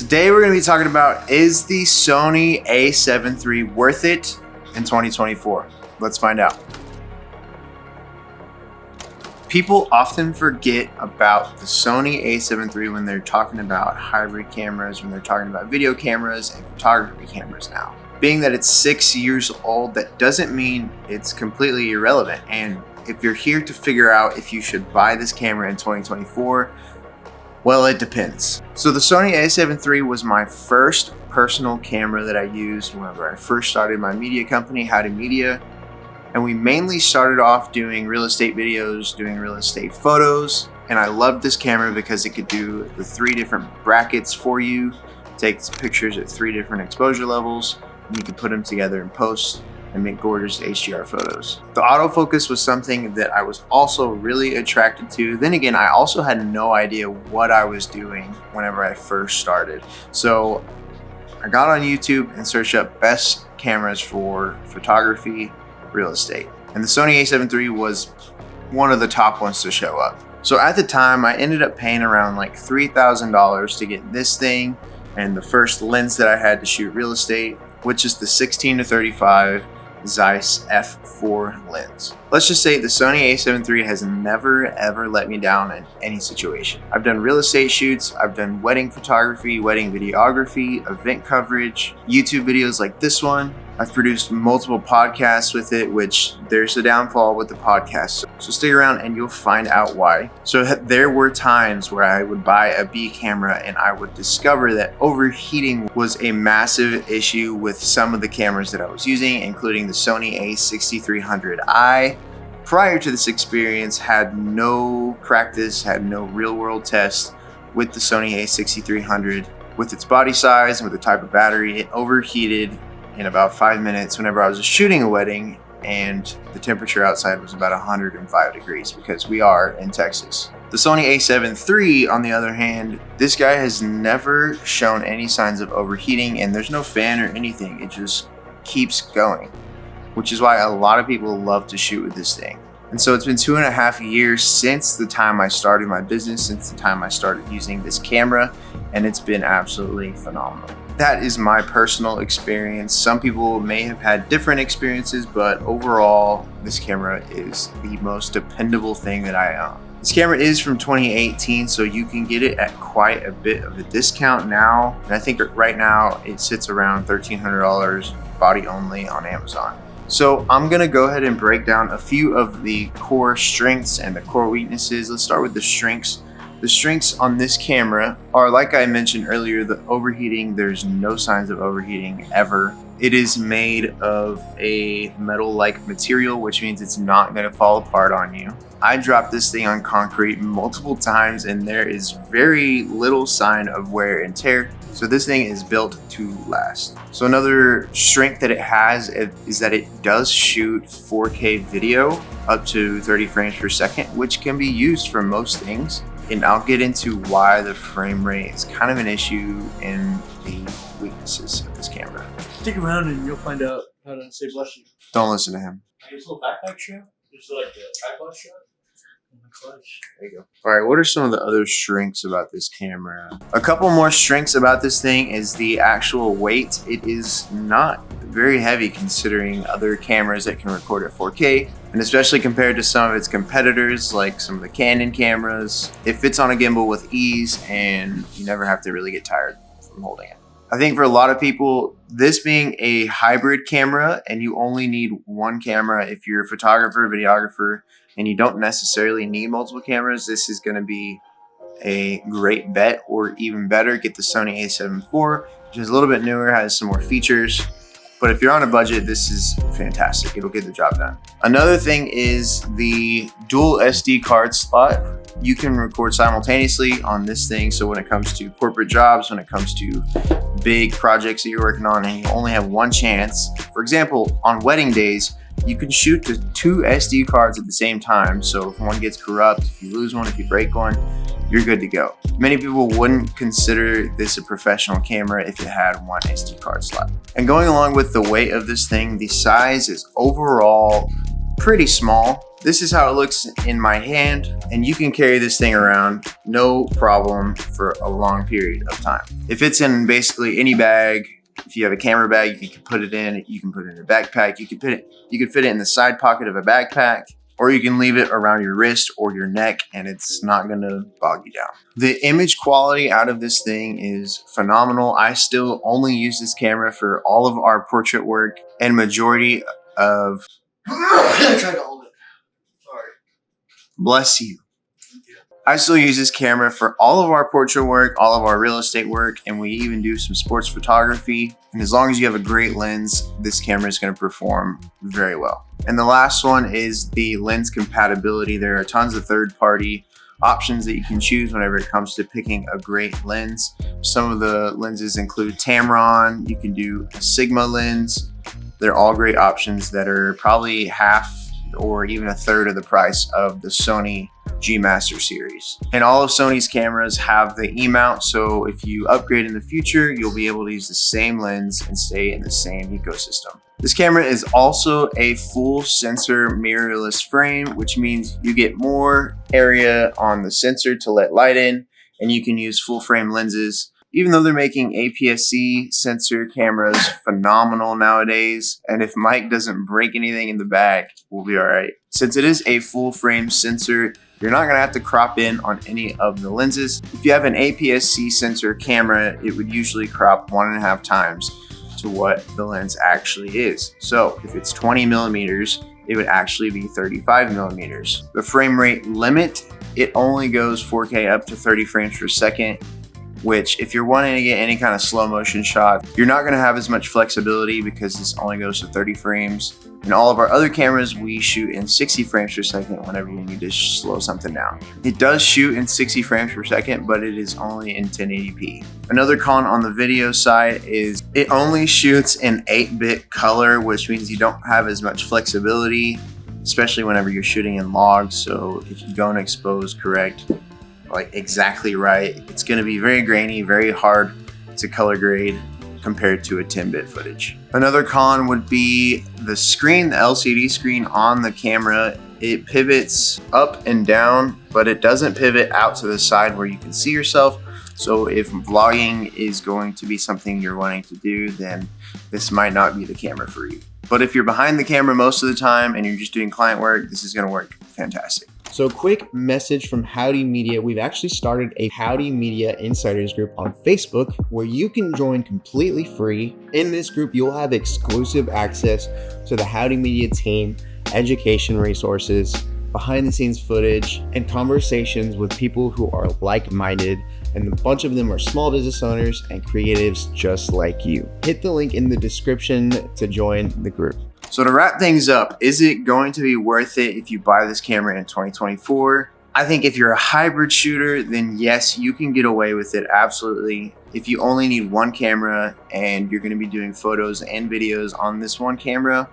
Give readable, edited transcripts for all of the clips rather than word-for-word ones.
Today we're going to be talking about, is the Sony A7 III worth it in 2024? Let's find out. People often forget about the Sony A7 III when they're talking about hybrid cameras, when they're talking about video cameras and photography cameras now. Being that it's 6 years old, that doesn't mean it's completely irrelevant. And if you're here to figure out if you should buy this camera in 2024, well, it depends. So the Sony A7 III was my first personal camera that I used whenever I first started my media company, Howdy Media. And we mainly started off doing real estate videos, doing real estate photos. And I loved this camera because it could do the 3 different brackets for you, takes pictures at 3 different exposure levels, and you can put them together in post and make gorgeous HDR photos. The autofocus was something that I was also really attracted to. Then again, I also had no idea what I was doing whenever I first started. So I got on YouTube and searched up best cameras for photography, real estate. And the Sony A7 III was one of the top ones to show up. So at the time, I ended up paying around like $3,000 to get this thing and the first lens that I had to shoot real estate, which is the 16-35 Zeiss f4 lens. Let's just say the Sony A7 III has never ever let me down in any situation. I've done real estate shoots, I've done wedding photography, wedding videography, event coverage, YouTube videos like this one. I've produced multiple podcasts with it, which there's a downfall with the podcast. So stick around and you'll find out why. So there were times where I would buy a B camera and I would discover that overheating was a massive issue with some of the cameras that I was using, including the Sony A6300i. Prior to this experience, had no practice, had no real world tests with the Sony A6300. With its body size and with the type of battery, it overheated in about 5 minutes whenever I was shooting a wedding, and the temperature outside was about 105 degrees because we are in Texas. The Sony A7 III, on the other hand, this guy has never shown any signs of overheating, and there's no fan or anything. It just keeps going, which is why a lot of people love to shoot with this thing. And so it's been 2.5 years since the time I started my business, since the time I started using this camera, and it's been absolutely phenomenal. That is my personal experience. Some people may have had different experiences, but overall, this camera is the most dependable thing that I own. This camera is from 2018, so you can get it at quite a bit of a discount now. And I think right now it sits around $1,300 body only on Amazon. So I'm gonna go ahead and break down a few of the core strengths and the core weaknesses. Let's start with the strengths. The strengths on this camera are, like I mentioned earlier, the overheating. There's no signs of overheating ever. It is made of a metal-like material, which means it's not gonna fall apart on you. I dropped this thing on concrete multiple times and there is very little sign of wear and tear. So this thing is built to last. So another strength that it has is that it does shoot 4K video up to 30 frames per second, which can be used for most things. And I'll get into why the frame rate is kind of an issue in the weaknesses of this camera. Stick around and you'll find out how to say bless you. Don't listen to him. There's a little backpack strap. There's like the tripod strap. And the clutch. There you go. All right, what are some of the other strengths about this camera? A couple more strengths about this thing is the actual weight. It is not very heavy considering other cameras that can record at 4K, and especially compared to some of its competitors like some of the Canon cameras. It fits on a gimbal with ease and you never have to really get tired from holding it. I think for a lot of people, this being a hybrid camera and you only need one camera if you're a photographer, videographer, and you don't necessarily need multiple cameras, this is going to be a great bet. Or even better, get the Sony A7 IV, which is a little bit newer, has some more features. But if you're on a budget, this is fantastic. It'll get the job done. Another thing is the dual SD card slot. You can record simultaneously on this thing. So when it comes to corporate jobs, when it comes to big projects that you're working on and you only have one chance, for example, on wedding days, you can shoot to 2 SD cards at the same time. So if one gets corrupt, if you lose one, if you break one, you're good to go. Many people wouldn't consider this a professional camera if it had one SD card slot. And going along with the weight of this thing, the size is overall pretty small. This is how it looks in my hand, and you can carry this thing around no problem for a long period of time. It fits in basically any bag. If you have a camera bag, you can put it in. You can put it in a backpack. You can fit it in the side pocket of a backpack, or you can leave it around your wrist or your neck, and it's not gonna bog you down. The image quality out of this thing is phenomenal. I still only use this camera for all of our portrait work and majority of. I tried to hold it. Sorry. Bless you. I still use this camera for all of our portrait work, all of our real estate work, and we even do some sports photography. And as long as you have a great lens, this camera is going to perform very well. And the last one is the lens compatibility. There are tons of third-party options that you can choose whenever it comes to picking a great lens. Some of the lenses include Tamron. You can do a Sigma lens. They're all great options that are probably half or even a third of the price of the Sony G Master series. And all of Sony's cameras have the E-mount, so if you upgrade in the future, you'll be able to use the same lens and stay in the same ecosystem. This camera is also a full sensor mirrorless frame, which means you get more area on the sensor to let light in, and you can use full frame lenses. Even though they're making APS-C sensor cameras phenomenal nowadays, and if Mike doesn't break anything in the bag, we'll be all right. Since it is a full frame sensor, you're not gonna have to crop in on any of the lenses. If you have an APS-C sensor camera, it would usually crop 1.5 times to what the lens actually is. So if it's 20 millimeters, it would actually be 35 millimeters. The frame rate limit, it only goes 4K up to 30 frames per second, which if you're wanting to get any kind of slow motion shot, you're not gonna have as much flexibility because this only goes to 30 frames. In all of our other cameras, we shoot in 60 frames per second whenever you need to slow something down. It does shoot in 60 frames per second, but it is only in 1080p. Another con on the video side is it only shoots in 8-bit color, which means you don't have as much flexibility, especially whenever you're shooting in logs. So if you don't expose correct, like exactly right, it's gonna be very grainy, very hard to color grade compared to a 10-bit footage. Another con would be the screen, the LCD screen on the camera. It pivots up and down, but it doesn't pivot out to the side where you can see yourself. So if vlogging is going to be something you're wanting to do, then this might not be the camera for you. But if you're behind the camera most of the time and you're just doing client work, this is gonna work fantastic. So quick message from Howdy Media. We've actually started a Howdy Media Insiders group on Facebook where you can join completely free. In this group, you'll have exclusive access to the Howdy Media team, education resources, behind the scenes footage, and conversations with people who are like-minded, and a bunch of them are small business owners and creatives just like you. Hit the link in the description to join the group. So to wrap things up, is it going to be worth it if you buy this camera in 2024? I think if you're a hybrid shooter, then yes, you can get away with it, absolutely. If you only need one camera and you're gonna be doing photos and videos on this one camera,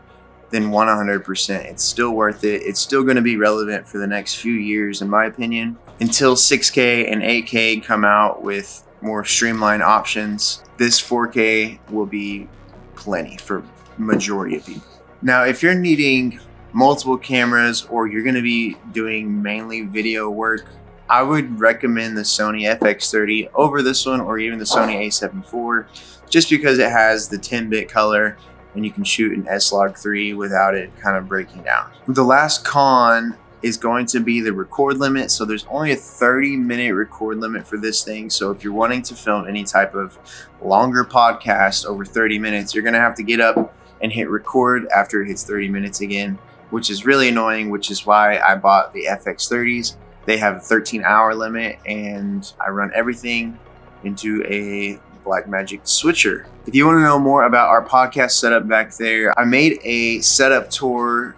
then 100%, it's still worth it. It's still gonna be relevant for the next few years, in my opinion, until 6K and 8K come out with more streamlined options. This 4K will be plenty for majority of people. Now, if you're needing multiple cameras or you're going to be doing mainly video work, I would recommend the Sony FX30 over this one, or even the Sony A7iii, just because it has the 10-bit color and you can shoot an S-Log3 without it kind of breaking down. The last con is going to be the record limit. So there's only a 30-minute record limit for this thing. So if you're wanting to film any type of longer podcast over 30 minutes, you're going to have to get up and hit record after it hits 30 minutes again, which is really annoying, which is why I bought the FX30s. They have a 13-hour limit, and I run everything into a Blackmagic switcher. If you want to know more about our podcast setup back there, I made a setup tour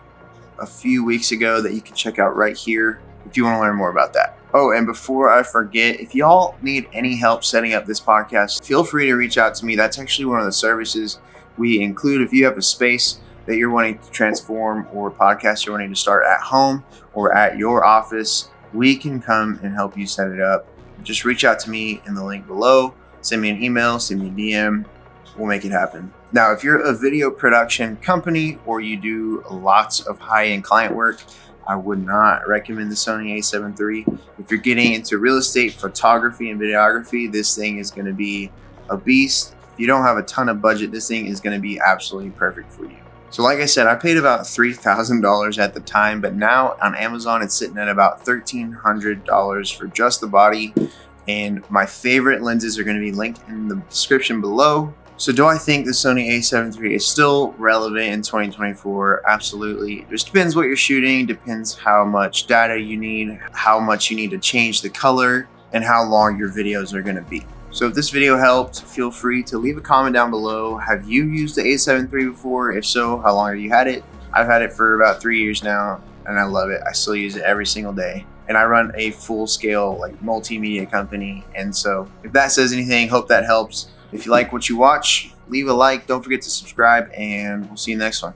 a few weeks ago that you can check out right here if you want to learn more about that. Oh, and before I forget, if y'all need any help setting up this podcast, feel free to reach out to me. That's actually one of the services we include. If you have a space that you're wanting to transform or podcast you're wanting to start at home or at your office, we can come and help you set it up. Just reach out to me in the link below. Send me an email, send me a DM. we'll make it happen. Now, if you're a video production company or you do lots of high-end client work, I would not recommend the Sony A7 III. If you're getting into real estate, photography, and videography, this thing is going to be a beast. If you don't have a ton of budget, this thing is going to be absolutely perfect for you. So like I said, I paid about $3,000 at the time, but now on Amazon, it's sitting at about $1,300 for just the body. And my favorite lenses are going to be linked in the description below. So do I think the Sony A7 III is still relevant in 2024? Absolutely. It just depends what you're shooting, depends how much data you need, how much you need to change the color, and how long your videos are going to be. So if this video helped, feel free to leave a comment down below. Have you used the A7 III before? If so, how long have you had it? I've had it for about 3 years now, and I love it. I still use it every single day. And I run a full-scale multimedia company. And so if that says anything, hope that helps. If you like what you watch, leave a like. Don't forget to subscribe, and we'll see you next one.